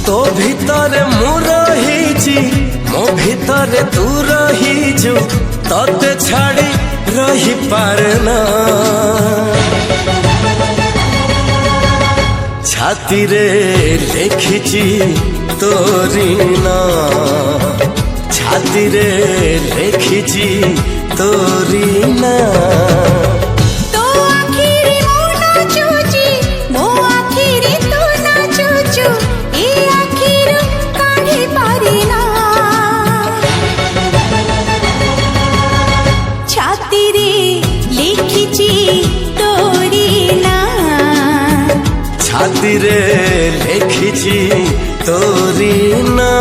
तो भितरे मु रही मो भितरे तू रहीजु तते छाड़ी रही पारना छाती रे लिखिची तोरी ना छाती रे लिखिची तोरी ना छाती रे लिखिची तोरी ना।